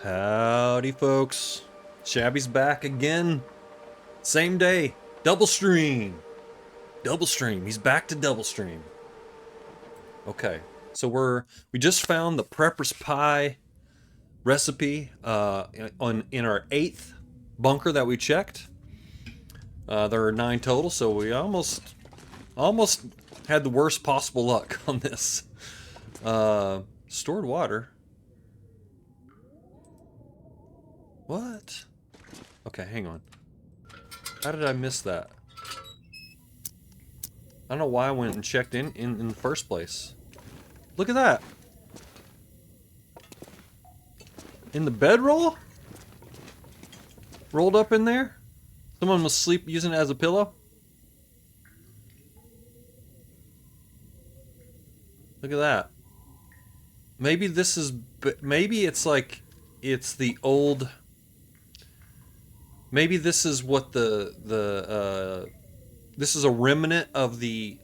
Howdy, folks. Shabby's back again. Same day. Double stream. Double stream. He's back to double stream. Okay. So we just found the Prepper's Pie recipe in our 8th bunker that we checked. There are 9 total, so we almost had the worst possible luck on this. Stored water. What? Okay, hang on. How did I miss that? I don't know why I went and checked in the first place. Look at that. In the bedroll? Rolled up in there? Someone was asleep using it as a pillow? Look at that. Maybe this is... Maybe it's like... It's the old... Maybe this is what this is a remnant of the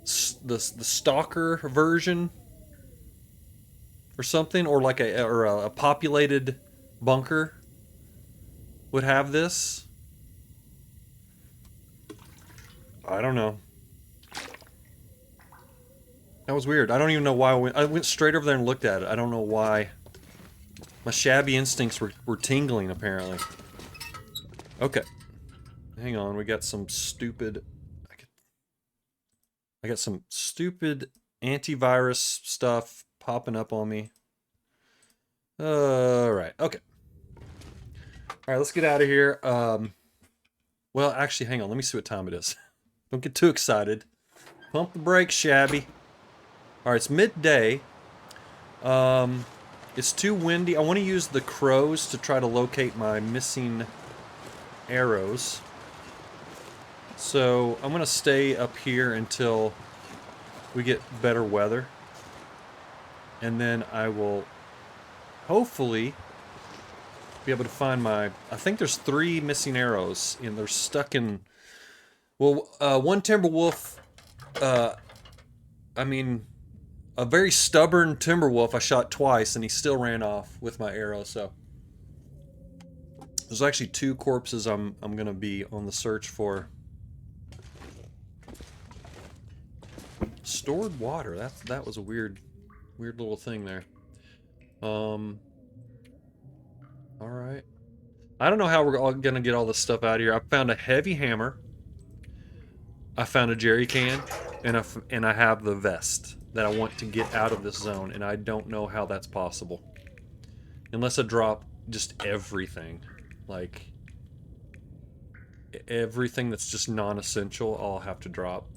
Stalker version or something, or like a populated bunker would have this. I don't know. That was weird. I don't even know why I went straight over there and looked at it. I don't know why. My shabby instincts were tingling, apparently. Okay. Hang on, we got some stupid... I got some stupid antivirus stuff popping up on me. Alright, okay. Alright, let's get out of here. Well, actually, hang on, let me see what time it is. Don't get too excited. Pump the brakes, Shabby. Alright, it's midday. It's too windy. I want to use the crows to try to locate my missing arrows. So I'm gonna stay up here until we get better weather, and then I will hopefully be able to find my... I think there's 3 missing arrows, and they're stuck in... Well, one timber wolf, I mean, a very stubborn timber wolf I shot twice, and he still ran off with my arrow, so... There's actually 2 corpses I'm gonna be on the search for. Stored water. That was a weird little thing there. All right. I don't know how we're all gonna get all this stuff out of here. I found a heavy hammer. I found a jerry can, and I have the vest that I want to get out of this zone, and I don't know how that's possible. Unless I drop just everything. Like, everything that's just non-essential, I'll have to drop,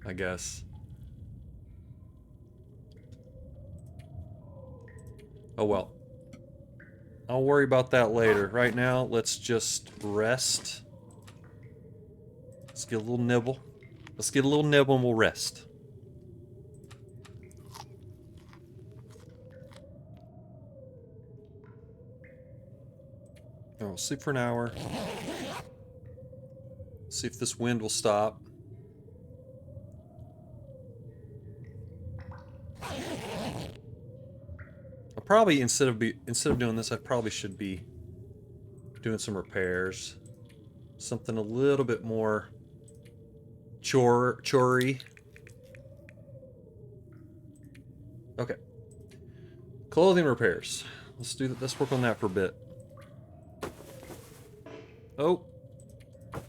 I guess. Oh well. I'll worry about that later. Right now, let's just rest. Let's get a little nibble. Let's get a little nibble and we'll rest. Oh, sleep for an hour. See if this wind will stop. I probably instead of doing this, I probably should be doing some repairs. Something a little bit more chore-y. Okay. Clothing repairs. Let's do that. Let's work on that for a bit. Oh. I'm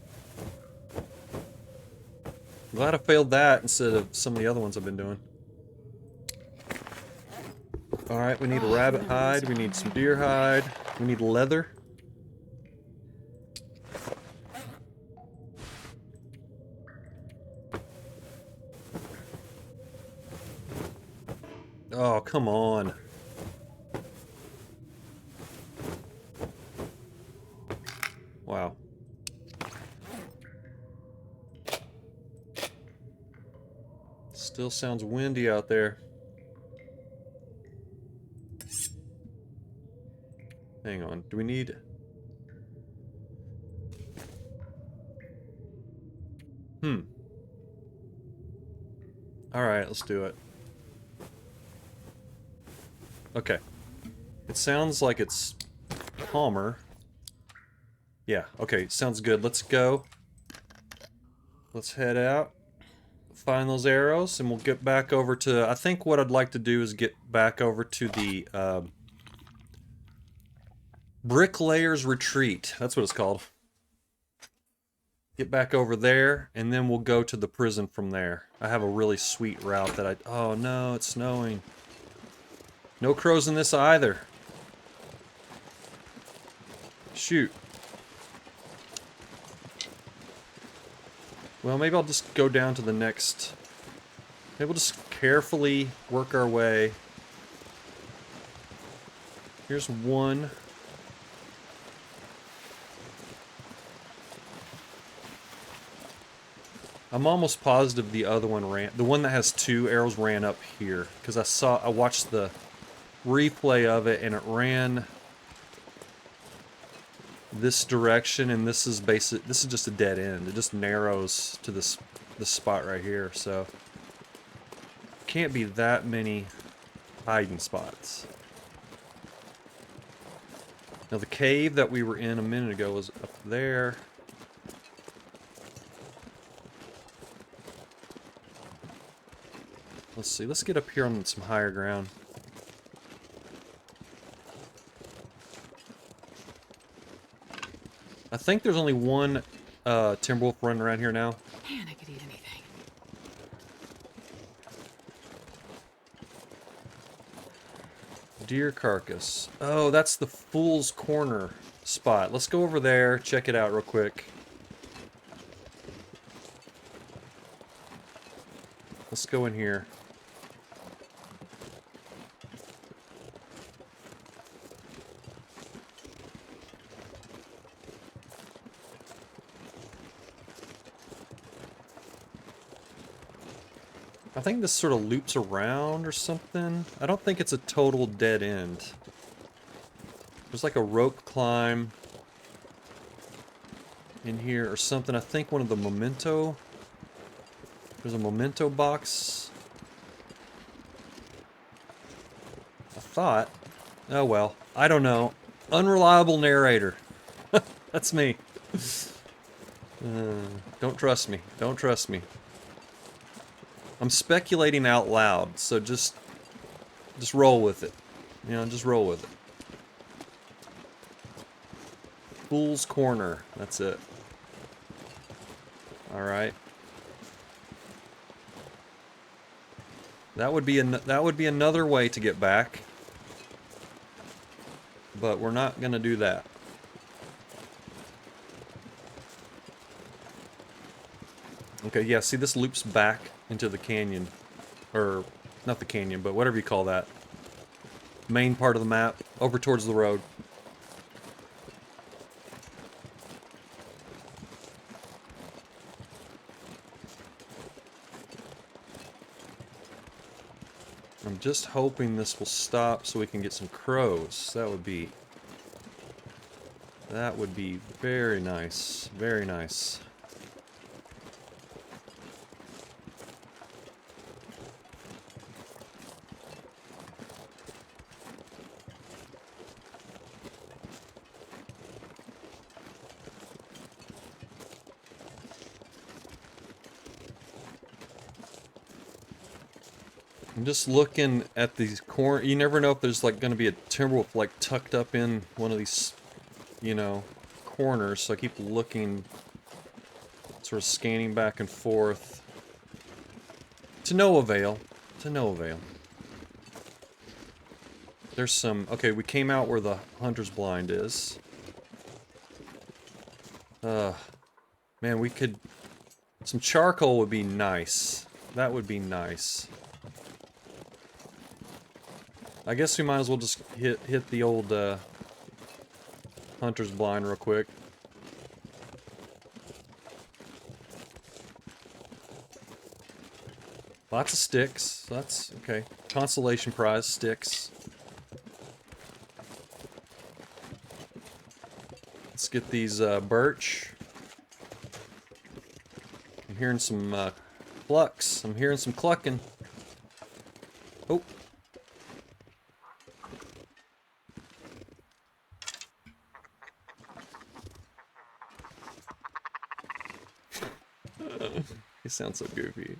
glad I failed that instead of some of the other ones I've been doing. Alright, we need a rabbit hide, we need some deer hide, we need leather. Oh, come on. Wow. Still sounds windy out there. Hang on, do we need... Alright, let's do it. Okay. It sounds like it's calmer. Yeah, okay, sounds good. Let's go. Let's head out. Find those arrows, and we'll get back over to... I think what I'd like to do is get back over to the Bricklayer's Retreat. That's what it's called. Get back over there, and then we'll go to the prison from there. I have a really sweet route that I... Oh no, it's snowing. No crows in this either. Shoot. Well, maybe I'll just go down to the next... Maybe we'll just carefully work our way. Here's one. I'm almost positive the other one ran... The one that has 2 arrows ran up here. Because I watched the replay of it, and it ran this direction, and this is just a dead end. It just narrows to this spot right here, so can't be that many hiding spots. Now the cave that we were in a minute ago was up there. Let's see, let's get up here on some higher ground. I think there's only one Timberwolf running around here now. Man, I could eat anything. Deer carcass. Oh, that's the Fool's Corner spot. Let's go over there, check it out real quick. Let's go in here. I think this sort of loops around or something. I don't think it's a total dead end. There's like a rope climb in here or something. I think one of the memento... There's a memento box. I thought. Oh well. I don't know. Unreliable narrator. That's me. Don't trust me. Don't trust me. I'm speculating out loud, so just roll with it. You know, just roll with it. Fool's Corner. That's it. Alright. That would be another way to get back. But we're not gonna do that. Okay, yeah, see, this loops back into the canyon. Or, not the canyon, but whatever you call that. Main part of the map, over towards the road. I'm just hoping this will stop so we can get some crows. That would be very nice. Very nice. I'm just looking at these corners. You never know if there's like going to be a timberwolf like tucked up in one of these, you know, corners. So I keep looking, sort of scanning back and forth. To no avail. To no avail. There's some... Okay, we came out where the hunter's blind is. Man, we could... Some charcoal would be nice. That would be nice. I guess we might as well just hit the old hunter's blind real quick. Lots of sticks. That's okay. Consolation prize, sticks. Let's get these birch. I'm hearing some clucks. I'm hearing some clucking. Oh. He sounds so goofy.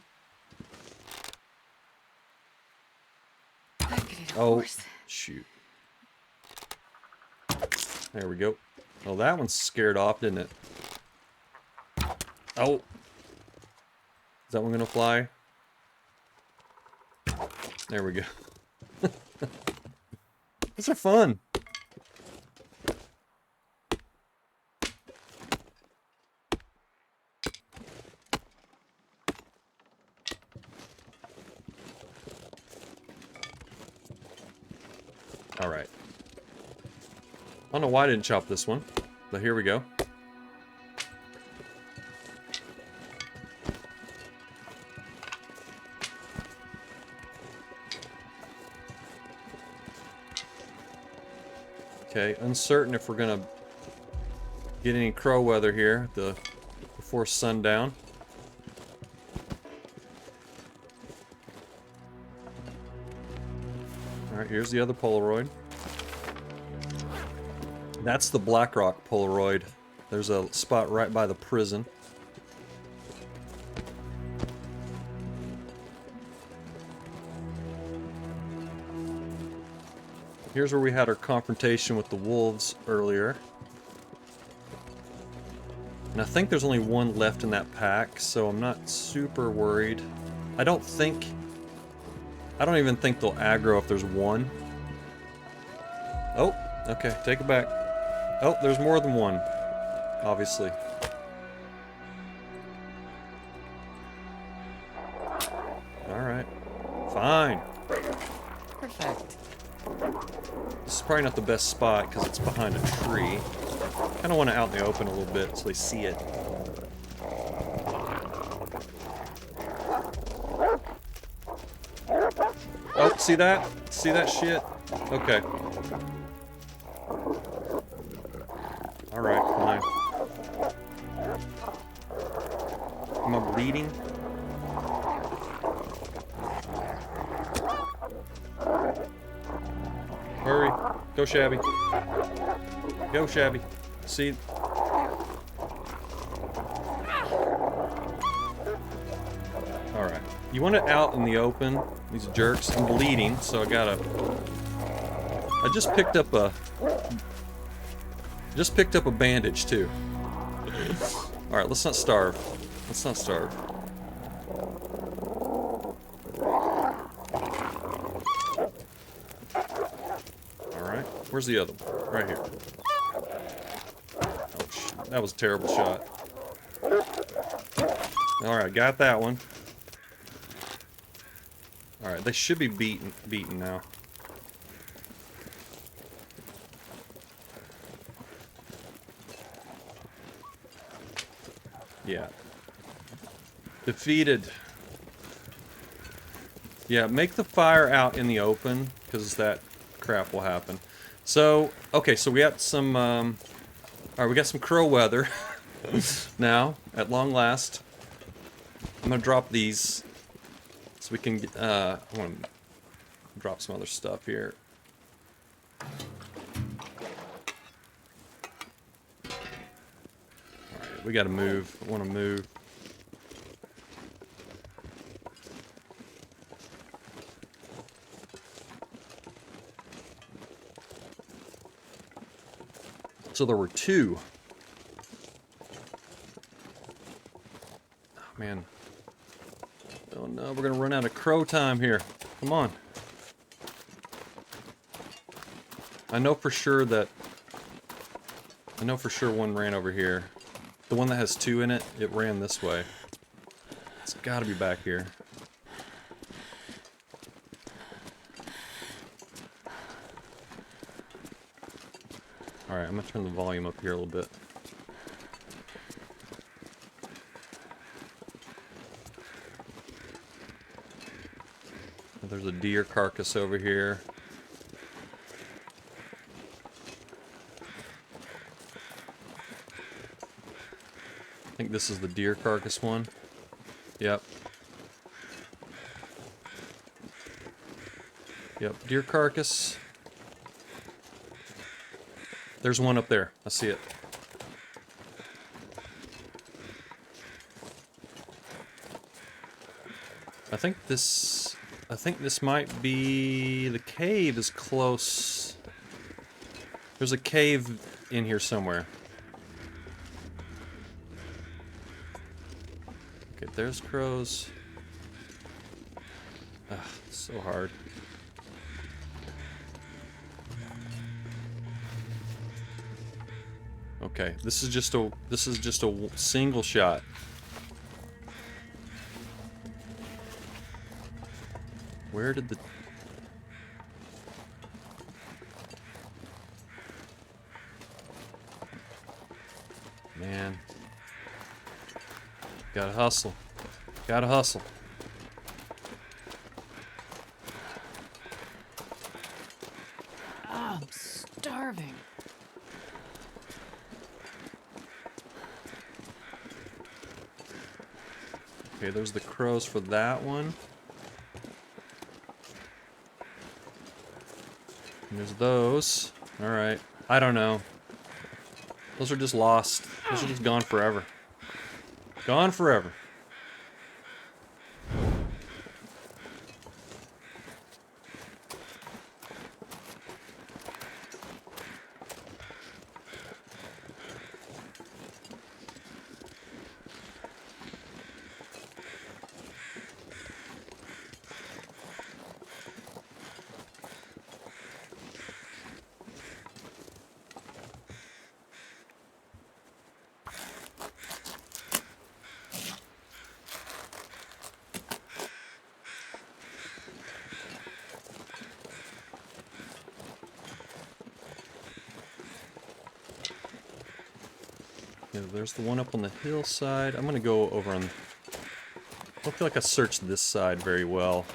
Oh, shoot. There we go. Well, that one's scared off, didn't it? Oh. Is that one gonna fly? There we go. Those are fun. Alright. I don't know why I didn't chop this one, but here we go. Okay, uncertain if we're gonna get any crow weather here before sundown. Alright, here's the other Polaroid. That's the Blackrock Polaroid. There's a spot right by the prison. Here's where we had our confrontation with the wolves earlier. And I think there's only one left in that pack, so I'm not super worried. I don't even think they'll aggro if there's one. Oh, okay, take it back. Oh, there's more than one, obviously. Alright. Fine. Perfect. This is probably not the best spot because it's behind a tree. Kind of want it out in the open a little bit so they see it. Oh, see that? See that shit? Okay. Alright, fine. Am I bleeding? Hurry. Go, Shabby. Go, Shabby. See? Alright. You want it out in the open. These jerks. I'm bleeding, so I gotta... I just picked up a bandage, too. Alright, let's not starve. Let's not starve. Alright, where's the other one? Right here. Oh, shit. That was a terrible shot. Alright, got that one. Alright, they should be beaten now. Yeah. Defeated. Yeah, make the fire out in the open, because that crap will happen. So, okay, so we got some, alright, we got some crow weather now, at long last. I'm gonna drop these, so we can get, I want to drop some other stuff here. We gotta move. I wanna move. So there were two. Oh man. Oh no, we're gonna run out of crow time here. Come on. I know for sure one ran over here. The one that has two in it, it ran this way. It's gotta be back here. Alright, I'm gonna turn the volume up here a little bit. There's a deer carcass over here. I think this is the deer carcass one. Yep. Yep, deer carcass. There's one up there. I see it. I think this might be... The cave is close. There's a cave in here somewhere. Okay, there's crows. Ugh, so hard. Okay, this is just a single shot. Where did the... Man. Gotta hustle. Gotta hustle. Oh, I'm starving. Okay, there's the crows for that one. And there's those. Alright. I don't know. Those are just lost. Those are just gone forever. Gone forever. Yeah, there's the one up on the hillside. I'm gonna go over on... I don't feel like I searched this side very well.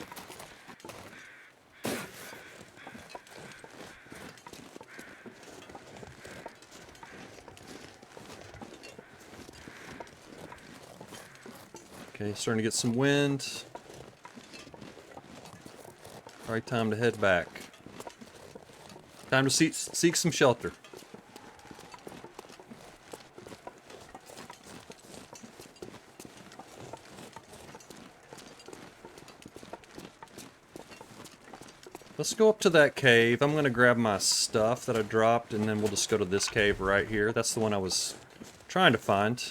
Okay, starting to get some wind. Alright, time to head back. Time to seek some shelter. Let's go up to that cave. I'm gonna grab my stuff that I dropped, and then we'll just go to this cave right here. That's the one I was trying to find.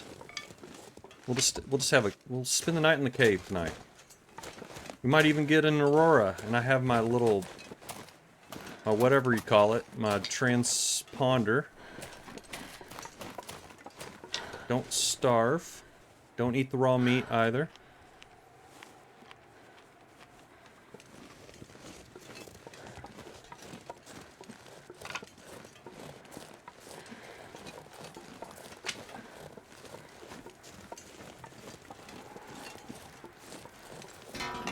We'll spend the night in the cave tonight. We might even get an aurora, and I have my little, whatever you call it, my transponder. Don't starve. Don't eat the raw meat either.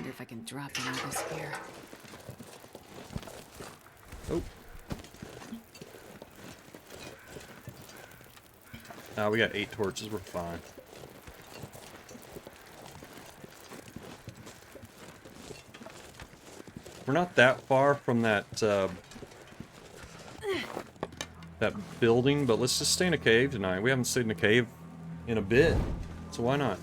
If I can drop any of this here. Oh. Ah, we got 8 torches. We're fine. We're not that far from that that building, but let's just stay in a cave tonight. We haven't stayed in a cave in a bit, so why not?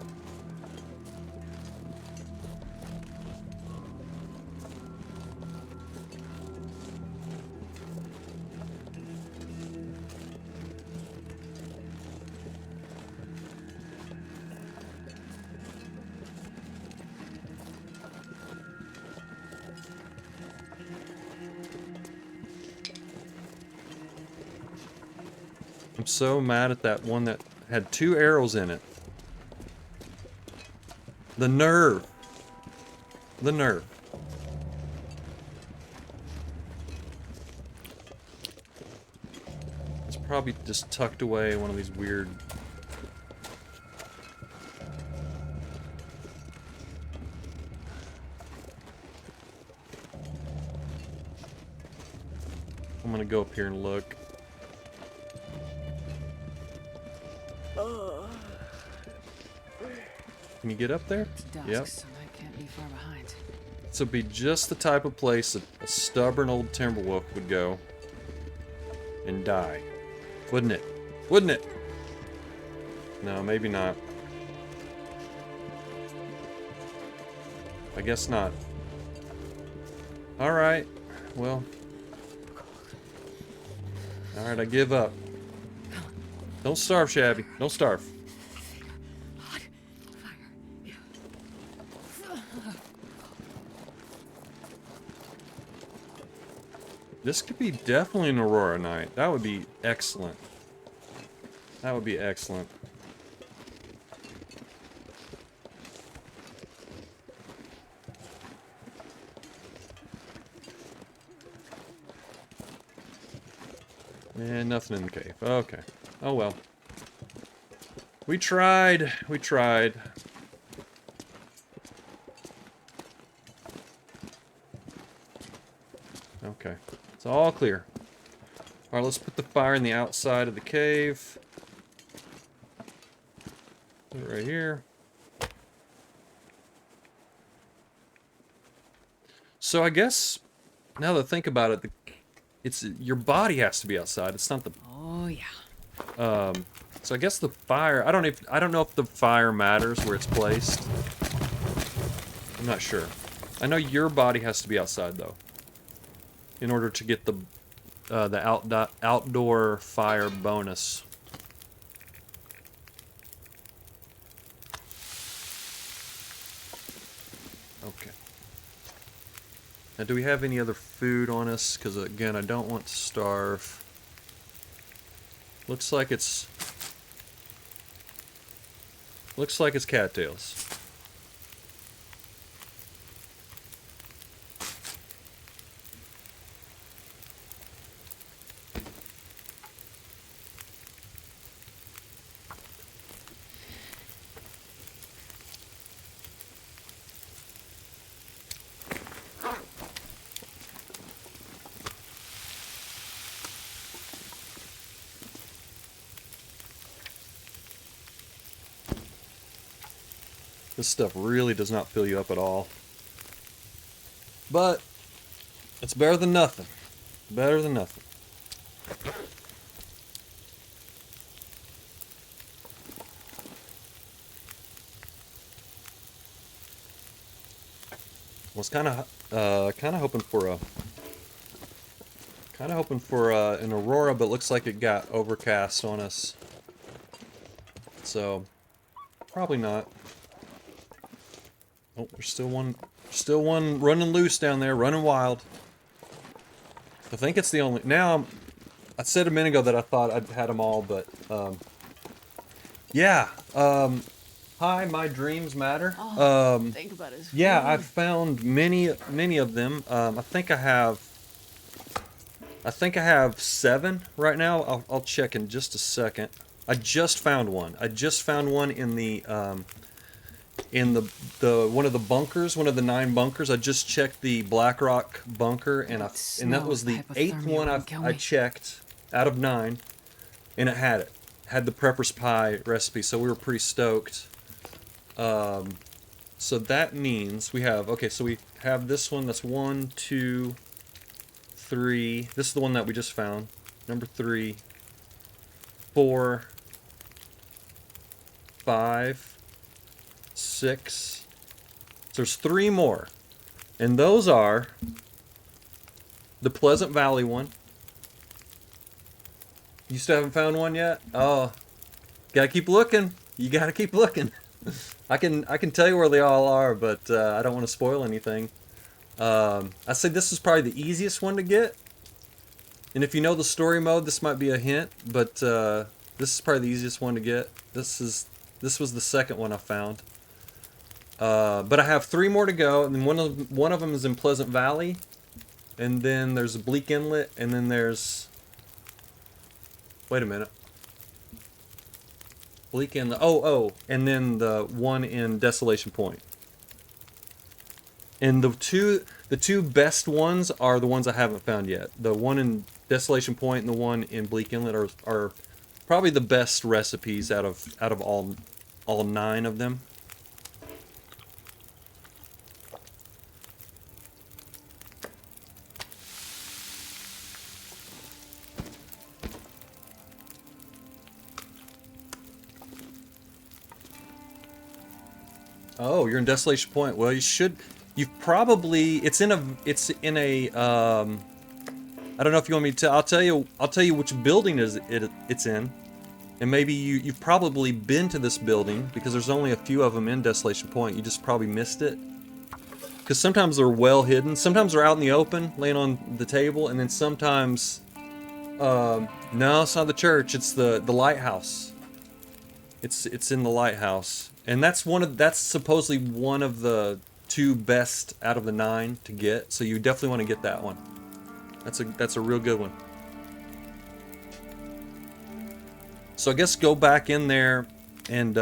I'm so mad at that one that had 2 arrows in it. The nerve. The nerve. It's probably just tucked away in one of these weird... I'm gonna go up here and look. Can you get up there? It's dusk, Yep. so I can't be far behind. This would be just the type of place that a stubborn old timberwolf would go and die. Wouldn't it? Wouldn't it? No, maybe not. I guess not. Alright. Well. Alright, I give up. Don't starve, Shabby. Don't starve. Hot fire. This could be definitely an Aurora night. That would be excellent. That would be excellent. And nothing in the cave. Okay. Oh well. We tried. We tried. Okay. It's all clear. Alright, let's put the fire in the outside of the cave. Put it right here. So I guess, now that I think about it, it's your body has to be outside. It's not the... Oh, yeah. So I guess the fire... I don't know if the fire matters where it's placed. I'm not sure. I know your body has to be outside, though, in order to get the outdoor fire bonus. Okay. Now, do we have any other food on us? Because, again, I don't want to starve. Looks like it's cattails. This stuff really does not fill you up at all. But it's better than nothing. Better than nothing. Was kind of hoping for an aurora, but looks like it got overcast on us. So probably not. Oh, there's still one running loose down there, running wild. I think it's the only. Now, I said a minute ago that I thought I'd had them all, but yeah. Hi, my dreams matter. Think about it. Yeah, I've found many of them. I think I have 7 right now. I'll check in just a second. I just found one. I just found one in the one of the bunkers, one of the 9 bunkers. I just checked the Black Rock bunker, and that was the 8th one I checked out of 9, and it had the Prepper's Pie recipe. So we were pretty stoked. So that means we have, okay, so we have this one. That's 1, 2, 3. This is the one that we just found. Number 3, 4, 5, 6. So there's 3 more. And those are the Pleasant Valley one. You still haven't found one yet? Oh, gotta keep looking. You gotta keep looking. I can tell you where they all are, but I don't want to spoil anything. I say this is probably the easiest one to get. And if you know the story mode, this might be a hint, but this is probably the easiest one to get. This was the second one I found. But I have 3 more to go, and one of them is in Pleasant Valley, and then there's Bleak Inlet, and then there's... Wait a minute. Bleak Inlet. Oh, and then the one in Desolation Point. And the two best ones are the ones I haven't found yet. The one in Desolation Point and the one in Bleak Inlet are probably the best recipes out of all 9 of them. Oh, you're in Desolation Point. Well, you should You've probably it's in a I don't know if you want me to. I'll tell you which building it's in, and maybe you've probably been to this building because there's only a few of them in Desolation Point. You just probably missed it because sometimes they're well hidden. Sometimes they're out in the open, laying on the table, and then sometimes no, it's not the church. It's the lighthouse. It's in the lighthouse, and that's supposedly one of the 2 best out of the 9 to get. So you definitely want to get that one. That's a real good one. So I guess go back in there and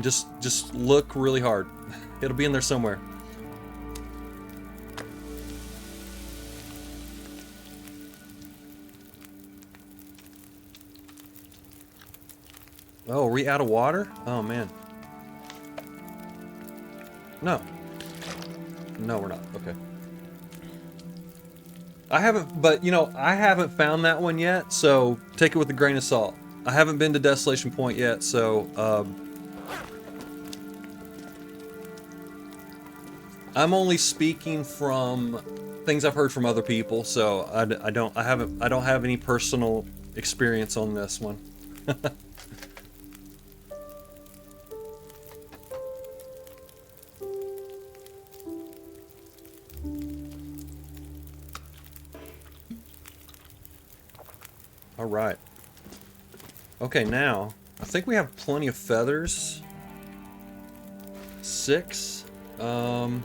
just look really hard. It'll be in there somewhere. Oh, are we out of water? Oh man. No. No, we're not. Okay. I haven't, but you know, I haven't found that one yet, so take it with a grain of salt. I haven't been to Desolation Point yet, so I'm only speaking from things I've heard from other people, so I don't have any personal experience on this one. All right. Okay, now I think we have plenty of feathers. 6. I'm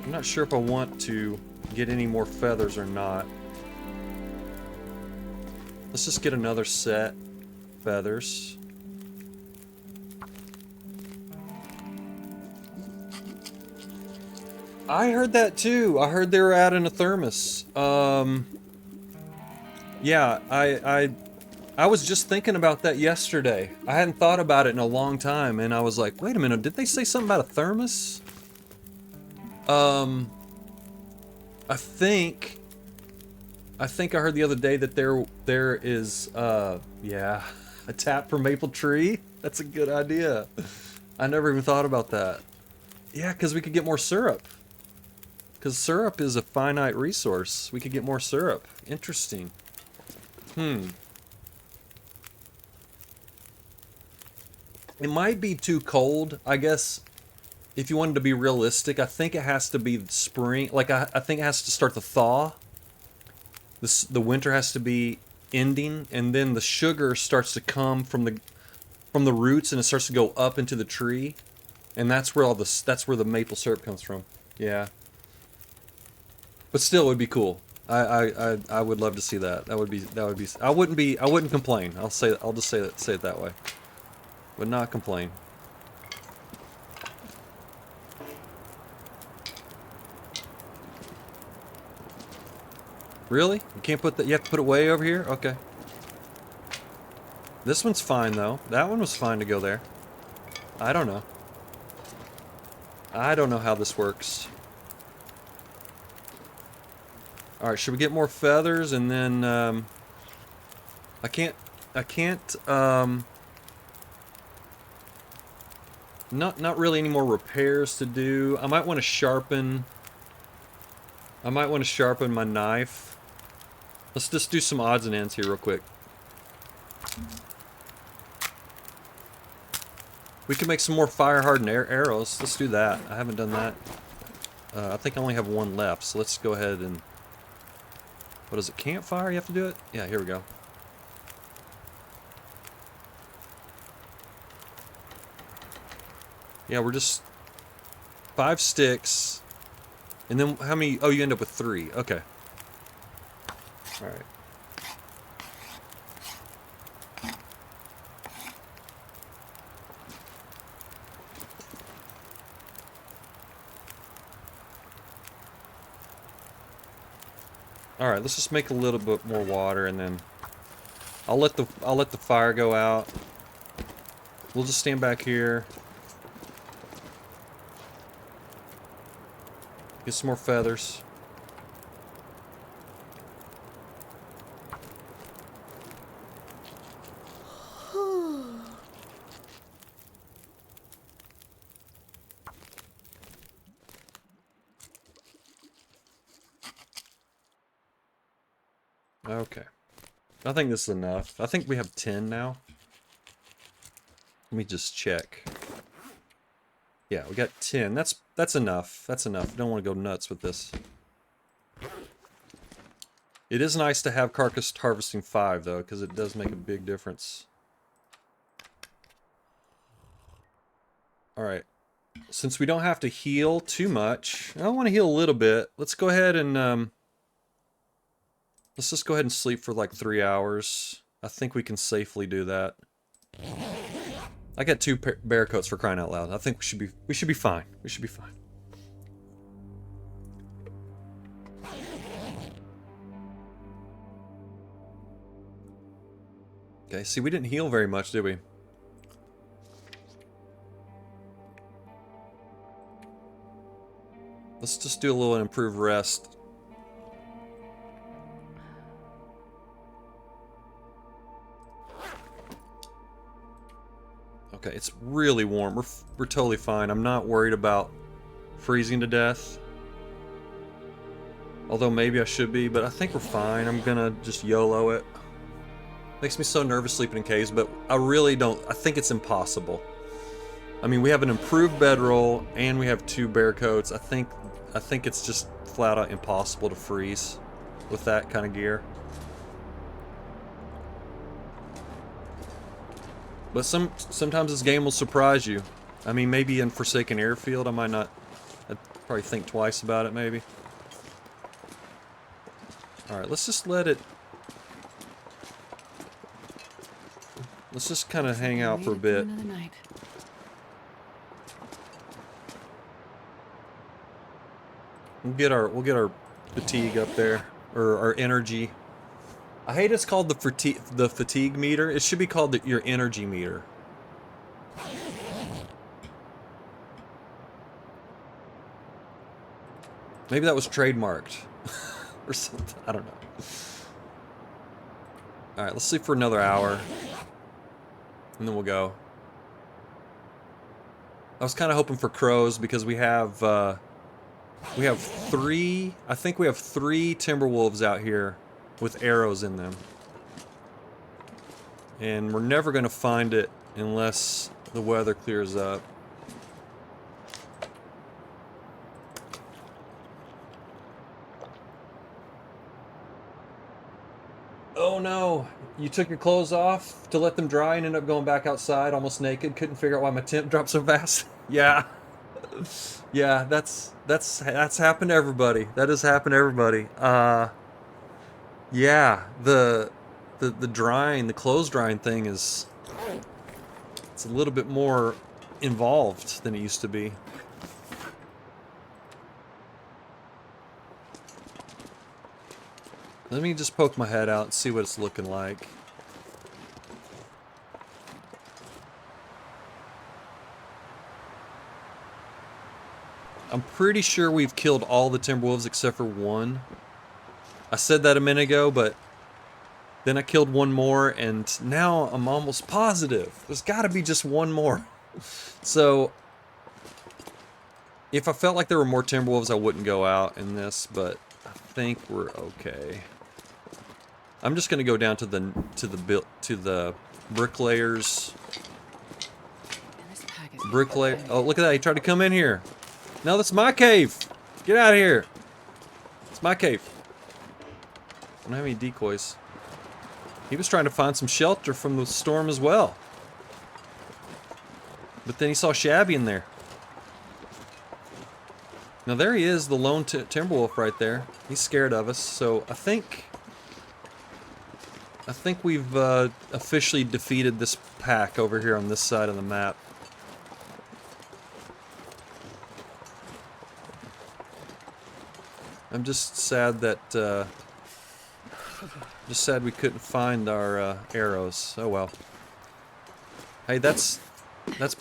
not sure if I want to get any more feathers or not. Let's just get another set. Feathers. I heard that too. I heard they were adding a thermos. Yeah, I was just thinking about that yesterday. I hadn't thought about it in a long time, and I was like, wait a minute, did they say something about a thermos? I think I heard the other day that there is yeah, a tap for maple tree. That's a good idea. I never even thought about that. Yeah, because we could get more syrup. Because syrup is a finite resource. We could get more syrup. Interesting. It might be too cold, I guess. If you wanted to be realistic, I think it has to be spring. Like, I think it has to start to thaw. The winter has to be ending, and then the sugar starts to come from the roots, and it starts to go up into the tree. And that's where the maple syrup comes from. Yeah. But still, it would be cool. I would love to see that. That would be. I wouldn't complain. I'll just say it that way. Would not complain. Really? You can't put that. You have to put it way over here. Okay. This one's fine though. That one was fine to go there. I don't know. I don't know how this works. Alright, should we get more feathers and then, I can't, not really any more repairs to do. I might want to sharpen my knife. Let's just do some odds and ends here real quick. We can make some more fire-hardened arrows. Let's do that. I haven't done that. I think I only have one left, so let's go ahead and... What is it? Campfire? You have to do it? Yeah, here we go. Yeah, we're just... 5 sticks. And then how many... Oh, you end up with 3. Okay. Alright. Alright, let's just make a little bit more water and then I'll let the fire go out. We'll just stand back here. Get some more feathers. Okay. I think this is enough. I think we have 10 now. Let me just check. Yeah, we got 10. That's enough. That's enough. Don't want to go nuts with this. It is nice to have carcass harvesting 5 though, because it does make a big difference. Alright. Since we don't have to heal too much, I want to heal a little bit. Let's go ahead and let's just go ahead and sleep for like 3 hours. I think we can safely do that. I got 2 bear coats for crying out loud. I think we should be fine. We should be fine. Okay, see, we didn't heal very much, did we? Let's just do a little improved rest. Okay, it's really warm. We're totally fine. I'm not worried about freezing to death. Although maybe I should be, but I think we're fine. I'm gonna just YOLO it. Makes me so nervous sleeping in caves, but I really don't. I think it's impossible. I mean, we have an improved bedroll and we have 2 bear coats. I think it's just flat out impossible to freeze with that kind of gear. But sometimes this game will surprise you. I mean, maybe in Forsaken Airfield, I'd probably think twice about it, maybe. Alright, let's just let it... Let's just kind of hang out for a bit. We'll get our fatigue up there, or our energy. I hate it's called the fatigue meter. It should be called your energy meter. Maybe that was trademarked or something. I don't know. All right, let's sleep for another hour, and then we'll go. I was kind of hoping for crows because we have 3. I think we have 3 timber wolves out here with arrows in them. And we're never going to find it unless the weather clears up. Oh no! You took your clothes off to let them dry and ended up going back outside almost naked. Couldn't figure out why my temp dropped so fast. Yeah. Yeah, that's happened to everybody. That has happened to everybody. Yeah, the drying, the clothes drying thing it's a little bit more involved than it used to be. Let me just poke my head out and see what it's looking like. I'm pretty sure we've killed all the Timberwolves except for one. I said that a minute ago, but then I killed one more, and now I'm almost positive. There's got to be just one more. So, if I felt like there were more Timberwolves, I wouldn't go out in this, but I think we're okay. I'm just gonna go down to the bricklayers. Bricklayer. Oh, look at that! He tried to come in here. No, that's my cave. Get out of here. It's my cave. I don't have any decoys. He was trying to find some shelter from the storm as well. But then he saw Shabby in there. Now there he is, the lone Timberwolf right there. He's scared of us, so I think we've officially defeated this pack over here on this side of the map. I'm just sad that we couldn't find our arrows. Oh well. Hey, that's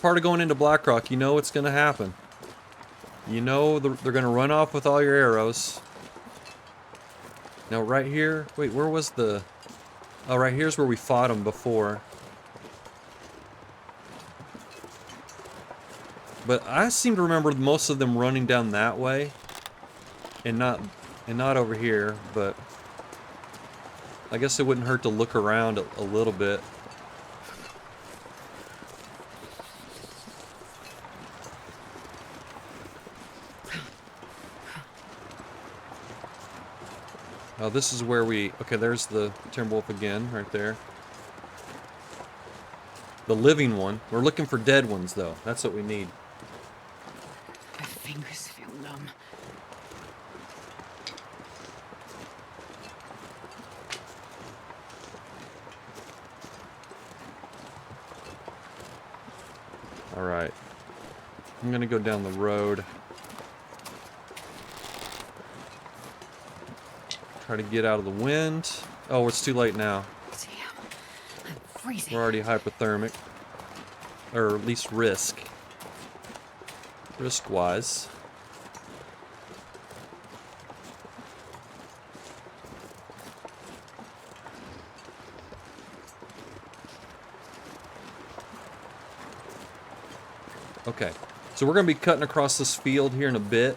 part of going into Blackrock. You know what's gonna happen. You know they're gonna run off with all your arrows. Now right here, wait, where was the? Oh, right here's where we fought them before. But I seem to remember most of them running down that way, and not over here. But I guess it wouldn't hurt to look around a little bit. Oh, this is where we... Okay, there's the Timberwolf again, right there. The living one. We're looking for dead ones, though. That's what we need. My fingers feel numb. Alright. I'm gonna go down the road. Try to get out of the wind. Oh, it's too late now. Damn, I'm freezing. We're already hypothermic. Or at least risk. Risk-wise. Okay. So we're going to be cutting across this field here in a bit.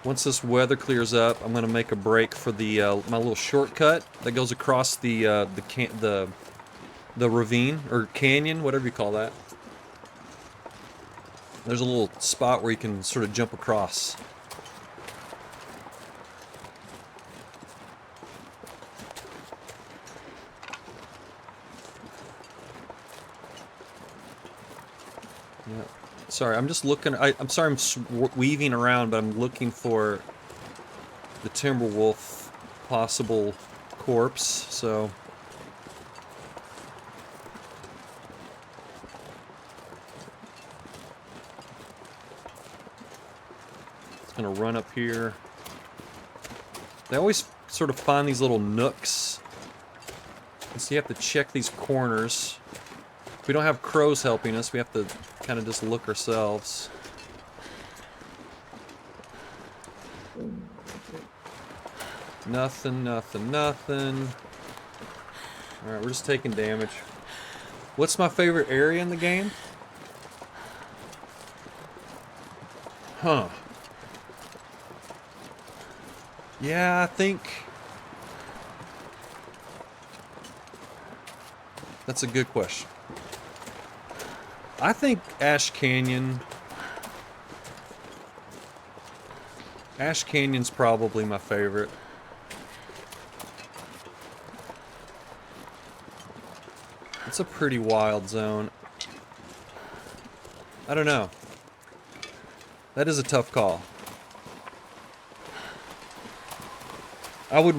Once this weather clears up, I'm going to make a break for the my little shortcut that goes across the ravine or canyon, whatever you call that. There's a little spot where you can sort of jump across. Yeah. Sorry, I'm just looking. I'm sorry, I'm weaving around, but I'm looking for the Timberwolf possible corpse. So. Gonna run up here. They always sort of find these little nooks. And so you have to check these corners. If we don't have crows helping us, we have to kind of just look ourselves. Nothing, nothing, nothing. Alright, we're just taking damage. What's my favorite area in the game? Huh. Yeah, I think that's a good question. I think Ash Canyon. Ash Canyon's probably my favorite. It's a pretty wild zone. I don't know. That is a tough call. I would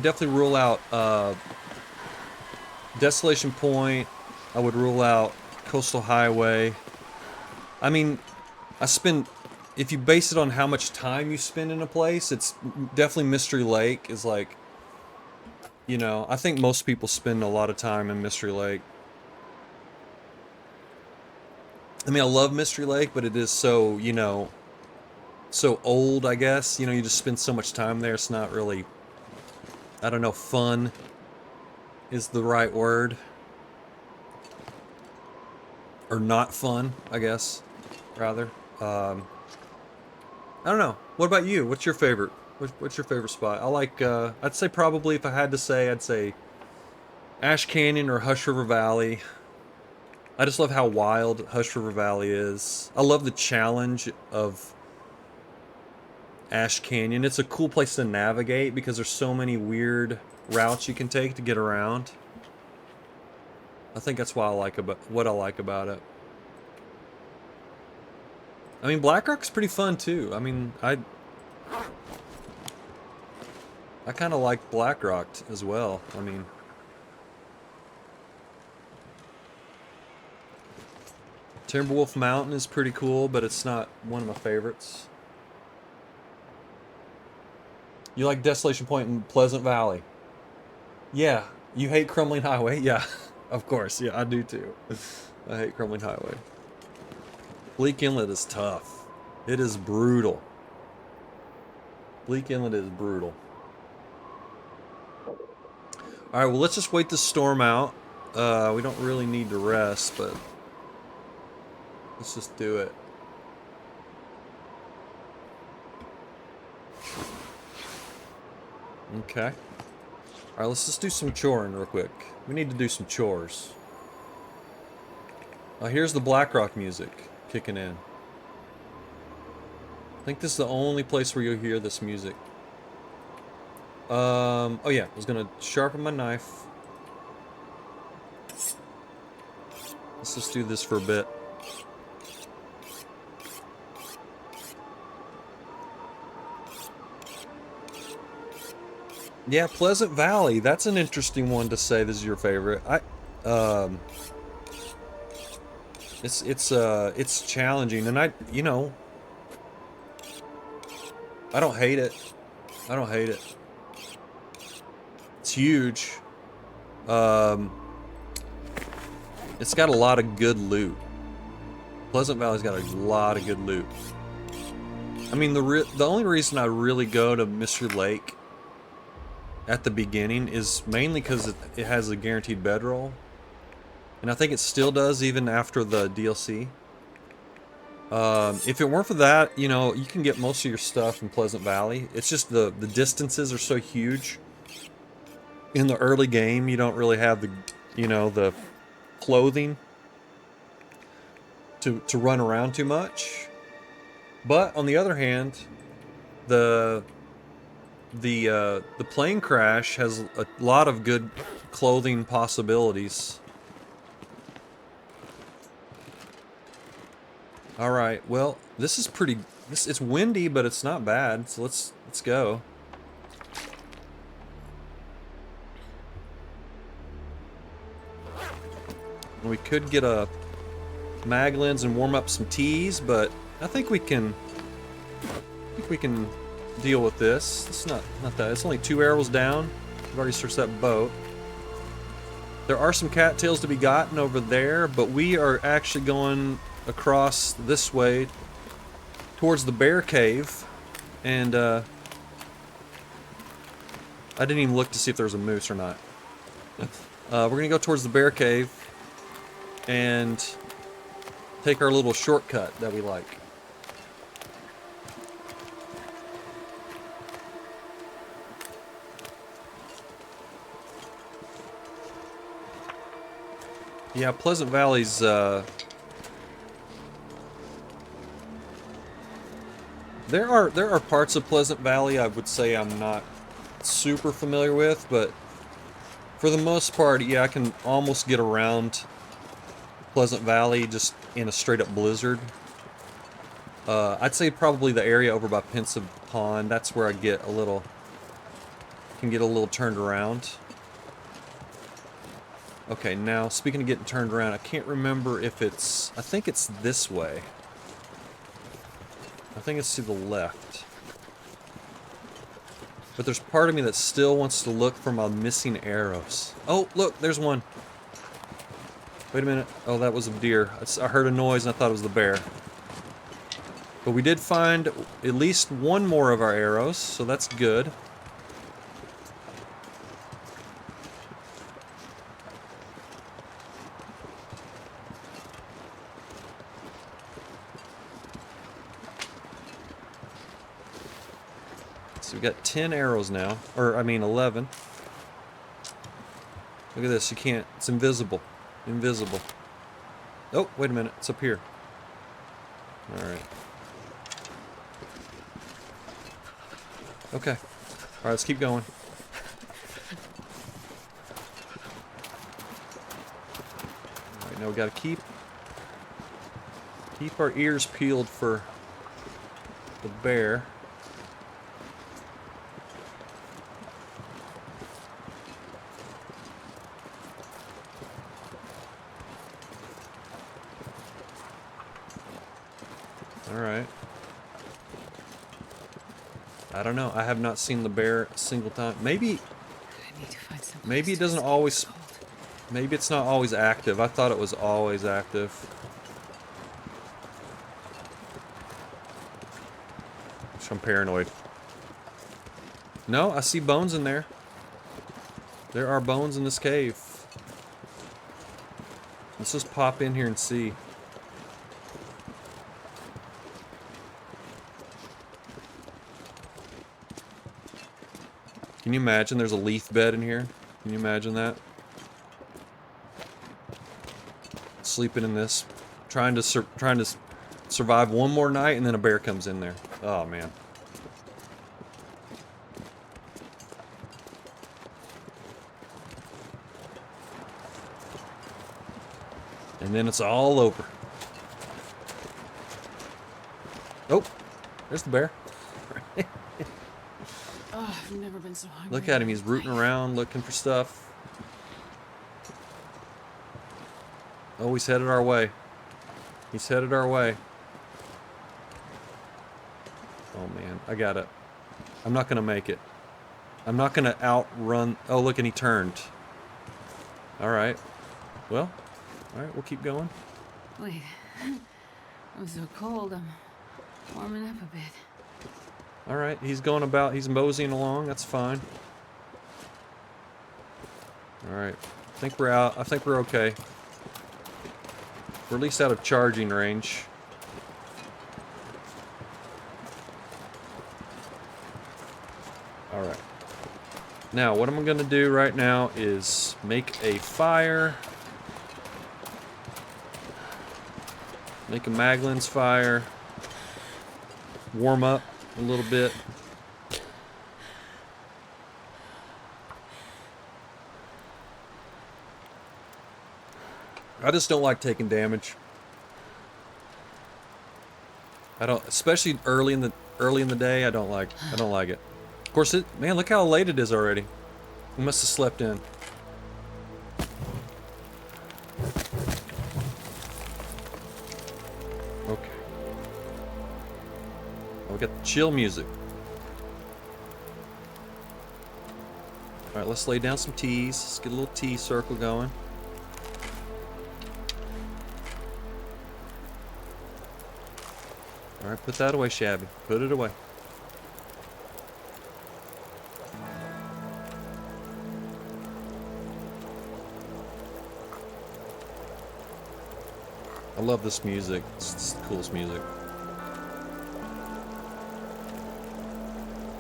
definitely rule out Desolation Point. I would rule out Coastal Highway. I mean, if you base it on how much time you spend in a place, it's definitely Mystery Lake is like, you know, I think most people spend a lot of time in Mystery Lake. I mean, I love Mystery Lake, but it is so, you know, so old, I guess. You know, you just spend so much time there, it's not really, I don't know, fun is the right word. Or not fun, I guess, rather. I don't know. What about you? What's your favorite? What's your favorite spot? I like, I'd say probably, if I had to say, I'd say Ash Canyon or Hush River Valley. I just love how wild Hush River Valley is. I love the challenge of Ash Canyon. It's a cool place to navigate because there's so many weird routes you can take to get around. I think that's what I like about it. I mean, Black Rock's pretty fun too. I mean, I kind of like Black Rock as well. I mean, Timberwolf Mountain is pretty cool, but it's not one of my favorites. You like Desolation Point in Pleasant Valley? Yeah. You hate Crumbling Highway? Yeah. Of course. Yeah, I do too. I hate Crumbling Highway. Bleak Inlet is tough. It is brutal. Bleak Inlet is brutal. Alright, well, let's just wait this storm out. We don't really need to rest, but let's just do it. Okay. Alright, let's just do some choring real quick. We need to do some chores. Here's the Black Rock music kicking in. I think this is the only place where you'll hear this music. Oh yeah, I was gonna sharpen my knife. Let's just do this for a bit. Yeah, Pleasant Valley. That's an interesting one to say this is your favorite. It's challenging, and I don't hate it. I don't hate it. It's huge. It's got a lot of good loot. Pleasant Valley's got a lot of good loot. I mean, the only reason I really go to Mystery Lake at the beginning is mainly because it has a guaranteed bedroll. And I think it still does even after the DLC. If it weren't for that, you know, you can get most of your stuff in Pleasant Valley. It's just the distances are so huge. In the early game, you don't really have the clothing to run around too much. But on the other hand, the plane crash has a lot of good clothing possibilities. All right, well, this is pretty. It's windy, but it's not bad. So let's go. We could get a mag lens and warm up some teas, but I think we can. Deal with this. It's not that. It's only 2 arrows down. We've already searched that boat. There are some cattails to be gotten over there, but we are actually going across this way towards the bear cave, and I didn't even look to see if there was a moose or not. We're gonna go towards the bear cave and take our little shortcut that we like. Yeah, Pleasant Valley's, there are parts of Pleasant Valley I would say I'm not super familiar with, but for the most part, yeah, I can almost get around Pleasant Valley just in a straight up blizzard. I'd say probably the area over by Pensive Pond, that's where I can get a little turned around. Okay, now, speaking of getting turned around, I can't remember if it's... I think it's this way. I think it's to the left. But there's part of me that still wants to look for my missing arrows. Oh, look, there's one. Wait a minute. Oh, that was a deer. I heard a noise and I thought it was the bear. But we did find at least one more of our arrows, so that's good. So we got 10 arrows now, or I mean 11. Look at this, you can't, it's invisible. Invisible. Oh, wait a minute, it's up here. Alright. Okay. Alright, let's keep going. Alright, now we gotta keep our ears peeled for the bear. Alright. I don't know. I have not seen the bear a single time. Maybe it doesn't always... Maybe it's not always active. I thought it was always active. I'm paranoid. No, I see bones in there. There are bones in this cave. Let's just pop in here and see. Can you imagine there's a leaf bed in here? Can you imagine that? Sleeping in this, trying to survive one more night, and then a bear comes in there. Oh man. And then it's all over. Oh, there's the bear. Oh, I've never been so hungry. Look at him, he's rooting around, looking for stuff. Oh, he's headed our way. He's headed our way. Oh man, I got it. I'm not gonna make it. I'm not gonna outrun. Oh, look, and he turned. Alright. Well, alright, we'll keep going. Wait. I'm so cold. I'm warming up a bit. Alright, he's going about, he's moseying along, that's fine. Alright, I think we're out, I think we're okay. We're at least out of charging range. Alright. Now, what I'm gonna do right now is make a fire. Make a Maglin's fire. Warm up a little bit. I just don't like taking damage. I don't, especially early in the day. I don't like it. Of course, man, look how late it is already. We must have slept in. Okay. Oh, we got the chill music. All right, let's lay down some teas. Let's get a little tea circle going. All right, put that away, Shabby. Put it away. I love this music. It's the coolest music.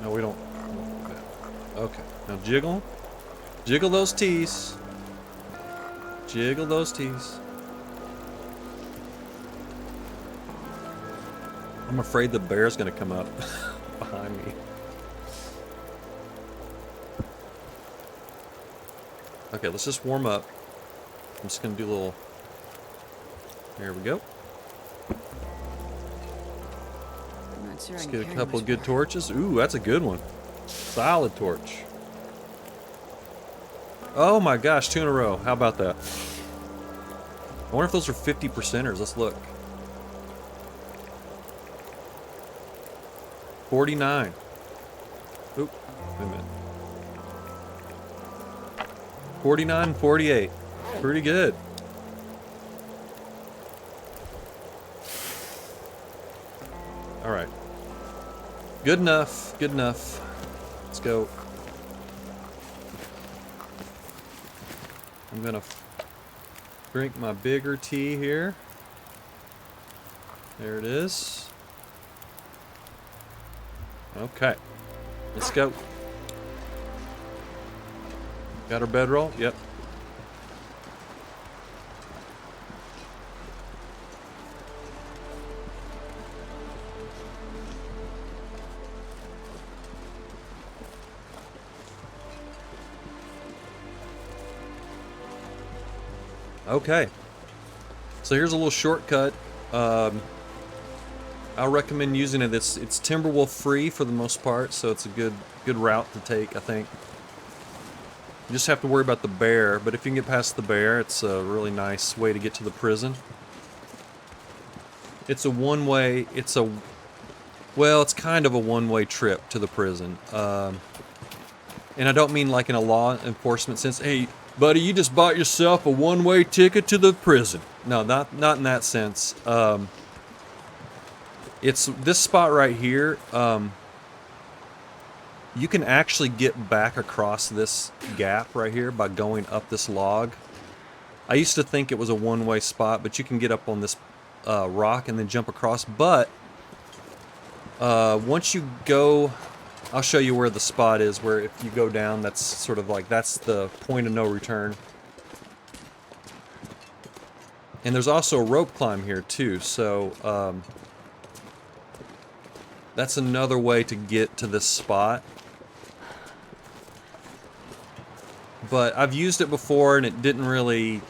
No, we don't. Okay, now jiggle. Jiggle those tees. Jiggle those tees. I'm afraid the bear's gonna come up behind me. Okay, let's just warm up. I'm just gonna do a little. There we go. I'm not sure Let's I can get a carry couple much of good more. torches. Ooh, that's a good one. Solid torch. Oh my gosh, 2 in a row. How about that? I wonder if those are 50%ers. Let's look. 49. Oop, wait a minute. 49, 48. Pretty good. All right. Good enough. Good enough. Let's go. I'm gonna drink my bigger tea here. There it is. Okay. Let's go. Got our bedroll? Yep. Okay. So here's a little shortcut. I'll recommend using it. It's Timberwolf free for the most part, so it's a good route to take, I think. You just have to worry about the bear, but if you can get past the bear, it's a really nice way to get to the prison. It's a one-way, well, it's kind of a one-way trip to the prison. And I don't mean like in a law enforcement sense. Hey, buddy, you just bought yourself a one-way ticket to the prison. No, not in that sense. It's this spot right here. You can actually get back across this gap right here by going up this log. I used to think it was a one-way spot, but you can get up on this rock and then jump across. But once you go I'll show you where the spot is, where if you go down, that's sort of like, that's the point of no return. And there's also a rope climb here too, so that's another way to get to this spot. But I've used it before and it didn't really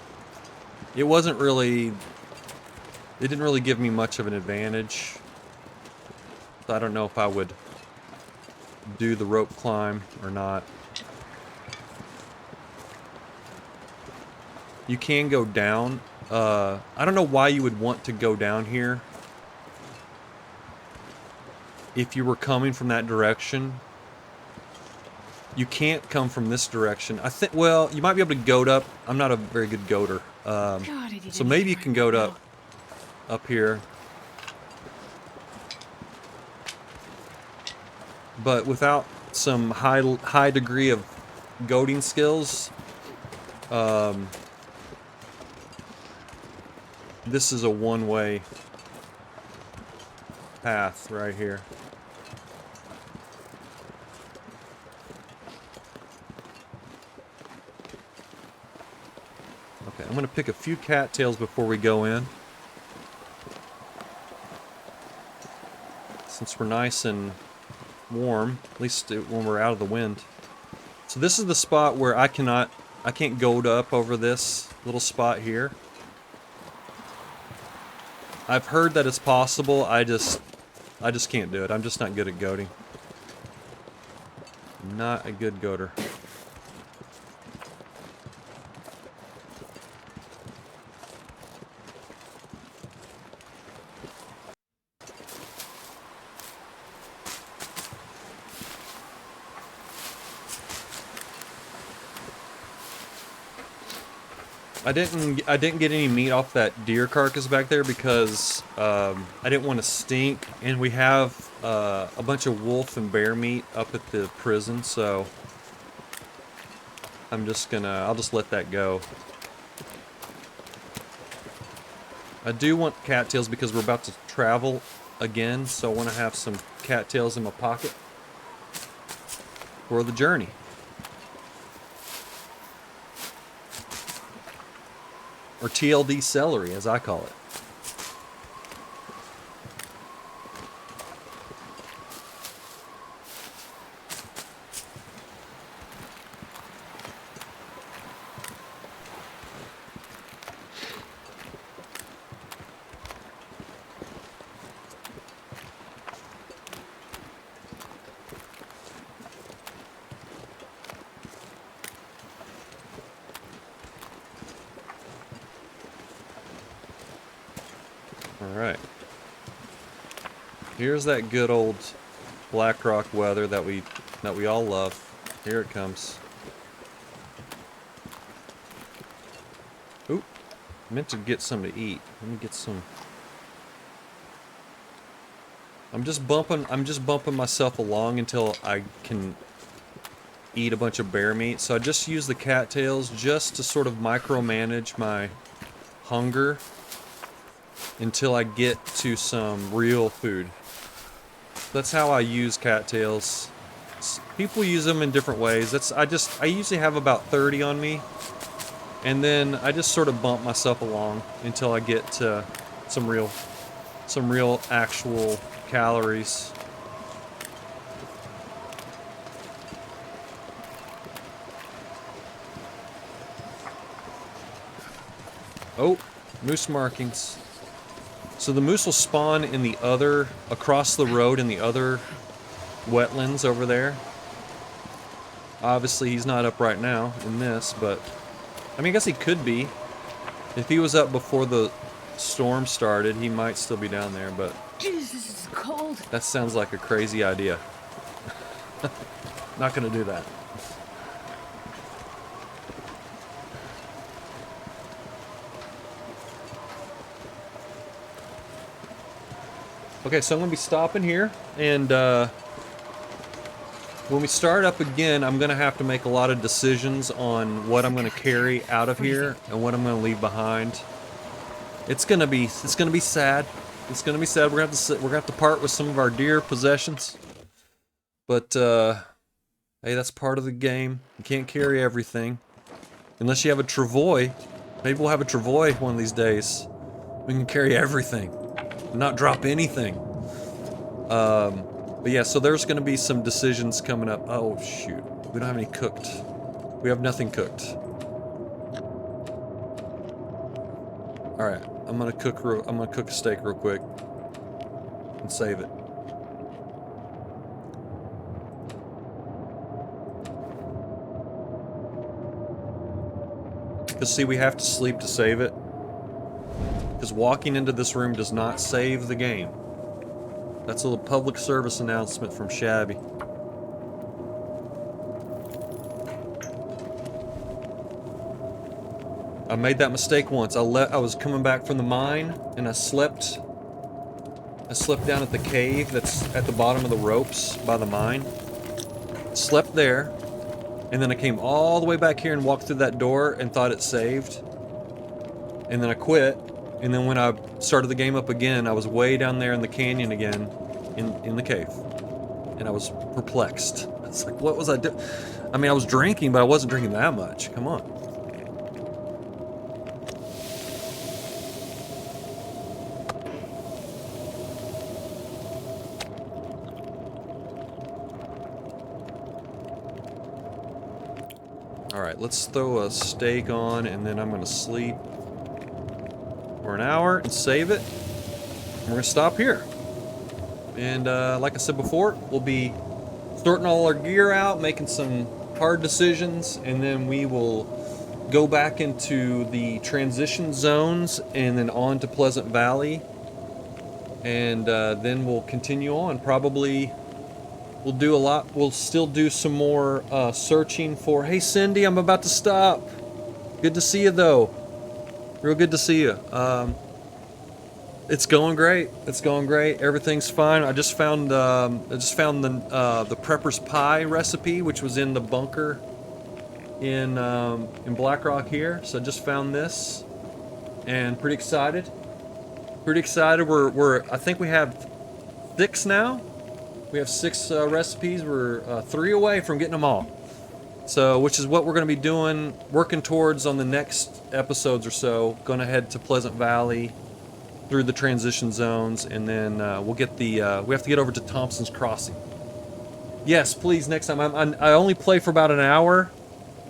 give me much of an advantage. So I don't know if I would do the rope climb or not. You can go down. I don't know why you would want to go down here if you were coming from that direction. You can't come from this direction. I think, well, you might be able to goat up. I'm not a very good goater. So maybe you can goat up here. But without some high degree of goating skills, this is a one-way path right here. Okay, I'm gonna pick a few cattails before we go in. Since we're nice and warm, at least when we're out of the wind. So this is the spot where I can't goat up over this little spot here. I've heard that it's possible, I just can't do it. I'm just not good at goating. Not a good goater. I didn't get any meat off that deer carcass back there because I didn't want to stink, and we have a bunch of wolf and bear meat up at the prison, so I'll just let that go. I do want cattails because we're about to travel again, so I want to have some cattails in my pocket for the journey. Or TLD celery, as I call it. Alright. Here's that good old Black Rock weather that we all love. Here it comes. Oop. Meant to get some to eat. Let me get some. I'm just bumping myself along until I can eat a bunch of bear meat. So I just use the cattails just to sort of micromanage my hunger until I get to some real food. That's how I use cattails. People use them in different ways. I usually have about 30 on me, and then I just sort of bump myself along until I get to some real actual calories. Oh, moose markings. So the moose will spawn in the other, across the road in the other wetlands over there. Obviously he's not up right now in this, but I mean, I guess he could be. If he was up before the storm started, he might still be down there, but Jesus, this is cold. that sounds like a crazy idea. Not gonna do that. Okay, so I'm going to be stopping here, and when we start up again, I'm going to have to make a lot of decisions on what I'm going to carry out of here and what I'm going to leave behind. It's going to be sad. It's going to be sad. We're going to have to part with some of our dear possessions. But, hey, that's part of the game. You can't carry everything. Unless you have a travois. Maybe we'll have a travois one of these days. We can carry everything. And not drop anything. But yeah, so there's gonna be some decisions coming up. Oh, shoot. We don't have any cooked. We have nothing cooked. Alright, I'm gonna cook a steak real quick. And save it. Because see, we have to sleep to save it. Because walking into this room does not save the game. That's a little public service announcement from Shabby. I made that mistake once. I was coming back from the mine and I slept down at the cave that's at the bottom of the ropes by the mine. Slept there. And then I came all the way back here and walked through that door and thought it saved. And then I quit. And then when I started the game up again, I was way down there in the canyon again, in the cave. And I was perplexed. It's like, what was I doing? I mean, I was drinking, but I wasn't drinking that much. Come on. Alright, let's throw a steak on, and then I'm gonna sleep for an hour and save it. And we're gonna stop here. And like I said before, we'll be sorting all our gear out, making some hard decisions, and then we will go back into the transition zones and then on to Pleasant Valley. And then we'll continue on. Probably we'll do a lot. We'll still do some more searching for. Hey, Cindy, I'm about to stop. Good to see you, though. Real good to see you. It's going great. It's going great. Everything's fine. I just found the Prepper's Pie recipe, which was in the bunker in Black Rock here. So I just found this, and pretty excited. Pretty excited. I think we have 6 now. We have 6 recipes. We're 3 away from getting them all. So, which is what we're going to be doing, working towards on the next episodes or so. Going to head to Pleasant Valley through the transition zones, and then we'll get the. We have to get over to Thompson's Crossing. Yes, please. Next time. I only play for about an hour,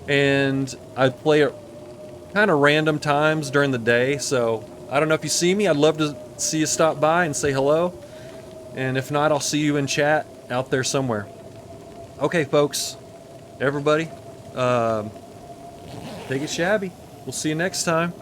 and I play at kind of random times during the day. So I don't know if you see me. I'd love to see you stop by and say hello. And if not, I'll see you in chat out there somewhere. Okay, folks. Everybody, take it shabby. We'll see you next time.